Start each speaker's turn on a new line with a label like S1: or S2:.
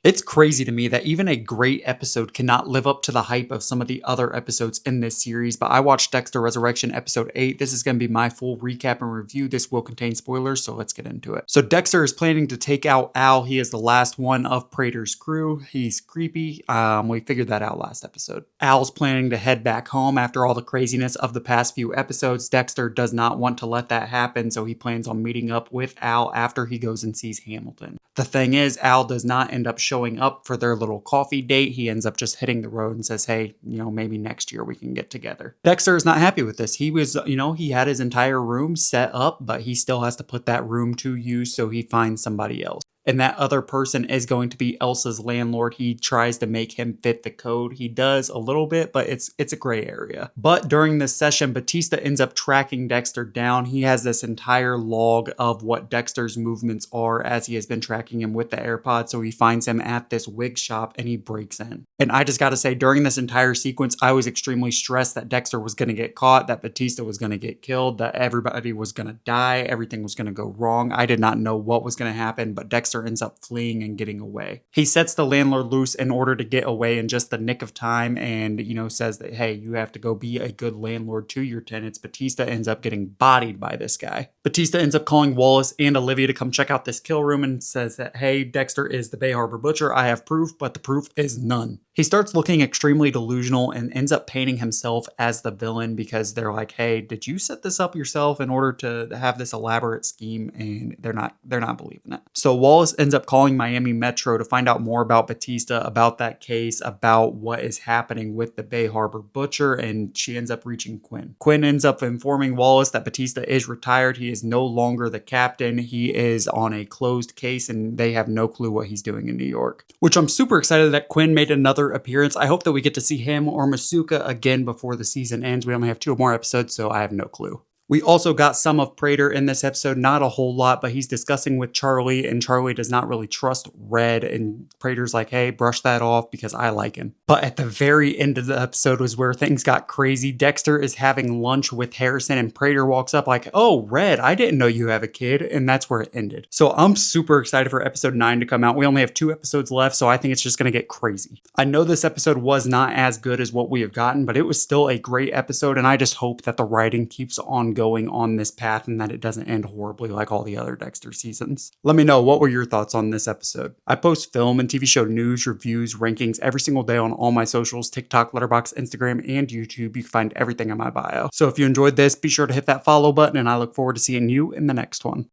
S1: It's crazy to me that even a great episode cannot live up to the hype of some of the other episodes in this series, but I watched Dexter Resurrection episode 8. This is going to be my full recap and review. This will contain spoilers, so let's get into it. So Dexter is planning to take out Al. He is the last one of Prater's crew. He's creepy. We figured that out last episode. Al's planning to head back home after all the craziness of the past few episodes. Dexter does not want to let that happen, so he plans on meeting up with Al after he goes and sees Hamilton. The thing is, Al does not end up showing up for their little coffee date. He ends up just hitting the road and says, hey, maybe next year we can get together. Dexter is not happy with this. He was, he had his entire room set up, but he still has to put that room to use, so he finds somebody else. And that other person is going to be Elsa's landlord. He tries to make him fit the code. He does a little bit, but it's a gray area. But during this session, Batista ends up tracking Dexter down. He has this entire log of what Dexter's movements are as he has been tracking him with the AirPod. So he finds him at this wig shop and he breaks in. And I just got to say, during this entire sequence, I was extremely stressed that Dexter was going to get caught, that Batista was going to get killed, that everybody was going to die, everything was going to go wrong. I did not know what was going to happen, but Dexter ends up fleeing and getting away. He sets the landlord loose in order to get away in just the nick of time and, says that, hey, you have to go be a good landlord to your tenants. Batista ends up getting bodied by this guy. Batista ends up calling Wallace and Olivia to come check out this kill room and says that, hey, Dexter is the Bay Harbor Butcher. I have proof, but the proof is none. He starts looking extremely delusional and ends up painting himself as the villain because they're like, hey, did you set this up yourself in order to have this elaborate scheme? And they're not believing it. So Wallace ends up calling Miami Metro to find out more about Batista, about that case, about what is happening with the Bay Harbor Butcher, and she ends up reaching Quinn. Quinn ends up informing Wallace that Batista is retired. He is no longer the captain. He is on a closed case and they have no clue what he's doing in New York. Which I'm super excited that Quinn made another appearance. I hope that we get to see him or Masuka again before the season ends. We only have 2 more episodes, so I have no clue. We also got some of Prater in this episode, not a whole lot, but he's discussing with Charlie, and Charlie does not really trust Red, and Prater's like, hey, brush that off because I like him. But at the very end of the episode was where things got crazy. Dexter is having lunch with Harrison, and Prater walks up like, oh, Red, I didn't know you have a kid, and that's where it ended. So I'm super excited for episode 9 to come out. We only have 2 episodes left, so I think it's just going to get crazy. I know this episode was not as good as what we have gotten, but it was still a great episode, and I just hope that the writing keeps on going on this path and that it doesn't end horribly like all the other Dexter seasons. Let me know, what were your thoughts on this episode? I post film and TV show news, reviews, rankings every single day on all my socials, TikTok, Letterboxd, Instagram, and YouTube. You can find everything in my bio. So if you enjoyed this, be sure to hit that follow button and I look forward to seeing you in the next one.